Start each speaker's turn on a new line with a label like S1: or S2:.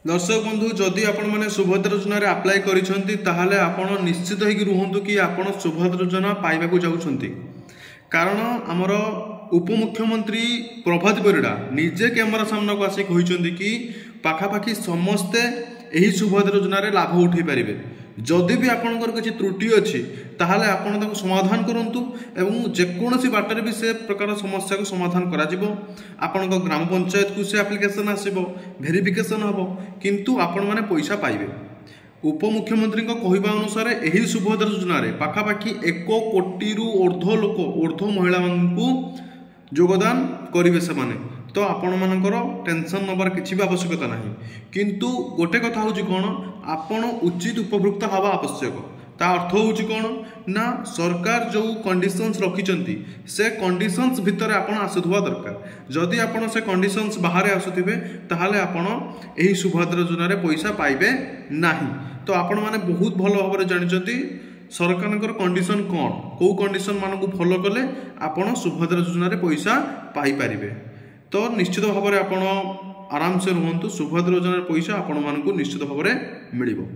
S1: दर्शक बंधु जदि आपण मैंने सुभद्रा योजना अप्लाई करें आपण निश्चित होगी रुहतु कि आपण सुभद्रा योजना पाइबा चाहते कारण आमर उपमुख्यमंत्री प्रभात परिड़ा निजे कैमेरा सामना को आसिक कि पाखापाखि समस्ते यही सुभद्रा योजना लाभ उठे पारे जदि भी आपंकर किसी त्रुटि अच्छी ताहले आपण ताको समाधान करंतु एवं जेकोसी बाटर भी से प्रकार समस्या को समाधान करा जिवो आपण ग्राम पंचायत को से एप्लिकेशन आसीबो वेरिफिकेशन हबो किंतु आपण माने पैसा पाइबे। उपमुख्यमंत्री कहवा अनुसार यही सुभद्रा योजना पाखापाखि 1 कोटी रु ऊर्ध्व महिला योगदान करेंगे से माने तो आपण मानकर टेंशन नबार किसी भी आवश्यकता नहीं किंतु गोटे कथा हूँ कौन आपण उचित उपभोक्ता हवा आवश्यक ता अर्थ हूँ कौन ना सरकार जो कंडीशंस रखिंट से कंडीशंस भितर आपण आसुवा दरकार जदि आपण से कंडीशंस बाहर आसुवे ताहले आपण यही सुभद्रा योजना पैसा पाइबे नहीं। तो आपण माने बहुत भल भाव जानते सरकार कंडीशन कौन कौ कंडीशन मान को फॉलो कले आपण सुभद्रा योजना पैसा पाई पारिबे। तो निश्चित भाव में आपण आराम से रुहतु सुभद्रा योजना पैसा आपण मानक निश्चित भाव में मिलिबो।